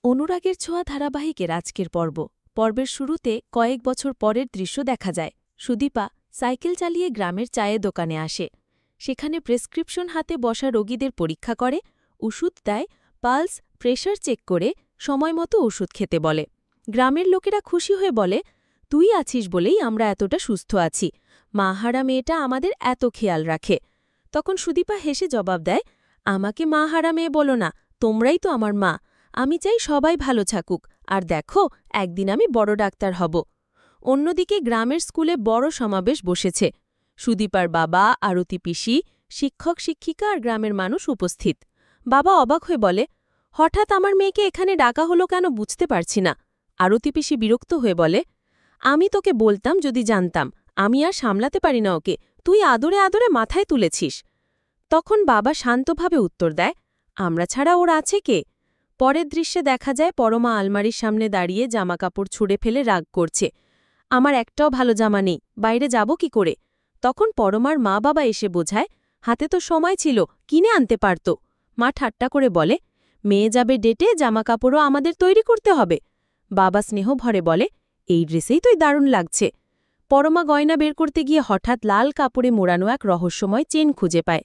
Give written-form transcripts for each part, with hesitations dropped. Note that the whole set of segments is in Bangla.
অনুরাগের ছোঁয়া ধারাবাহিকের আজকের পর্বের শুরুতে কয়েক বছর পরের দৃশ্য দেখা যায়। সুদীপা সাইকেল চালিয়ে গ্রামের চায়ের দোকানে আসে। সেখানে প্রেসক্রিপশন হাতে বসা রোগীদের পরীক্ষা করে, ওষুধ দেয়, পালস, প্রেশার চেক করে সময়মতো ওষুধ খেতে বলে। গ্রামের লোকেরা খুশি হয়ে বলে, তুই আছিস বলেই আমরা এতটা সুস্থ আছি, মাহারা মেয়েটা আমাদের এত খেয়াল রাখে। তখন সুদীপা হেসে জবাব দেয়, আমাকে মাহারা মেয়ে বলো না, তোমরাই তো আমার মা। আমি চাই সবাই ভালো থাকুক, আর দেখো একদিন আমি বড় ডাক্তার হব। অন্যদিকে গ্রামের স্কুলে বড় সমাবেশ বসেছে। সুদীপার বাবা, আরতি পিসি, শিক্ষক শিক্ষিকা আর গ্রামের মানুষ উপস্থিত। বাবা অবাক হয়ে বলে, হঠাৎ আমার মেয়েকে এখানে ডাকা হলো কেন বুঝতে পারছি না। আরতি পিসি বিরক্ত হয়ে বলে, আমি তোকে বলতাম যদি জানতাম, আমি আর সামলাতে পারি না ওকে, তুই আদরে আদরে মাথায় তুলেছিস। তখন বাবা শান্তভাবে উত্তর দেয়, আমরা ছাড়া ওর আছে কে? পরের দৃশ্যে দেখা যায় পরমা আলমারির সামনে দাঁড়িয়ে জামাকাপড় ছুঁড়ে ফেলে রাগ করছে। আমার একটাও ভালো জামা নেই, বাইরে যাব কি করে? তখন পরমার মা বাবা এসে বোঝায়, হাতে তো সময় ছিল, কিনে আনতে পারত। মা ঠাট্টা করে বলে, মেয়ে যাবে ডেটে, জামাকাপড়ও আমাদের তৈরি করতে হবে। বাবা স্নেহ ভরে বলে, এই ড্রেসেই তুই দারুণ লাগছে। পরমা গয়না বের করতে গিয়ে হঠাৎ লাল কাপড়ে মোড়ানো এক রহস্যময় চেন খুঁজে পায়।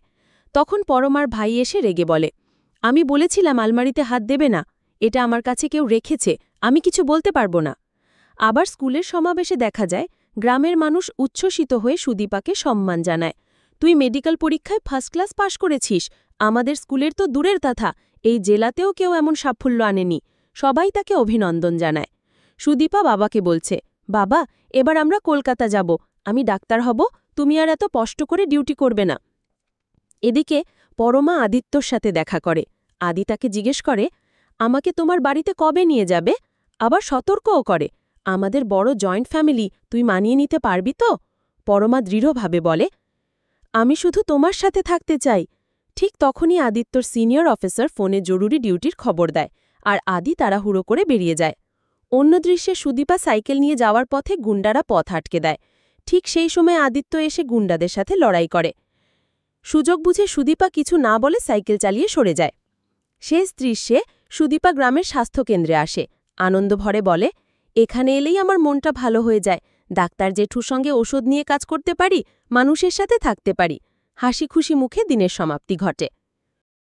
তখন পরমার ভাই এসে রেগে বলে, আমি বলেছিলাম আলমারিতে হাত দেবে না, এটা আমার কাছে কেউ রেখেছে, আমি কিছু বলতে পারবো না। আবার স্কুলের সমাবেশে দেখা যায় গ্রামের মানুষ উচ্ছ্বসিত হয়ে সুদীপাকে সম্মান জানায়। তুই মেডিকেল পরীক্ষায় ফার্স্ট ক্লাস পাশ করেছিস, আমাদের স্কুলের তো দূরের কথা, এই জেলাতেও কেউ এমন সাফল্য আনেনি। সবাই তাকে অভিনন্দন জানায়। সুদীপা বাবাকে বলছে, বাবা এবার আমরা কলকাতা যাব, আমি ডাক্তার হব, তুমি আর এত কষ্ট করে ডিউটি করবে না। এদিকে পরমা আদিত্যর সাথে দেখা করে। আদি তাকে জিজ্ঞেস করে, আমাকে তোমার বাড়িতে কবে নিয়ে যাবে? আবার সতর্কও করে, আমাদের বড় জয়েন্ট ফ্যামিলি, তুই মানিয়ে নিতে পারবি তো? পরমা দৃঢ়ভাবে বলে, আমি শুধু তোমার সাথে থাকতে চাই। ঠিক তখনই আদিত্যর সিনিয়র অফিসার ফোনে জরুরি ডিউটির খবর দেয়, আর আদি তাড়াহুড়ো করে বেরিয়ে যায়। অন্য দৃশ্যে সুদীপা সাইকেল নিয়ে যাওয়ার পথে গুন্ডারা পথ আটকে দেয়। ঠিক সেই সময় আদিত্য এসে গুন্ডাদের সাথে লড়াই করে। সুযোগ বুঝে সুদীপা কিছু না বলে সাইকেল চালিয়ে সরে যায়। শেষ দৃশ্যে সুদীপা গ্রামের স্বাস্থ্যকেন্দ্রে আসে। আনন্দ ভরে বলে, এখানে এলেই আমার মনটা ভালো হয়ে যায়, ডাক্তার জেঠুর সঙ্গে ওষুধ নিয়ে কাজ করতে পারি, মানুষের সাথে থাকতে পারি। হাসি খুশি মুখে দিনের সমাপ্তি ঘটে।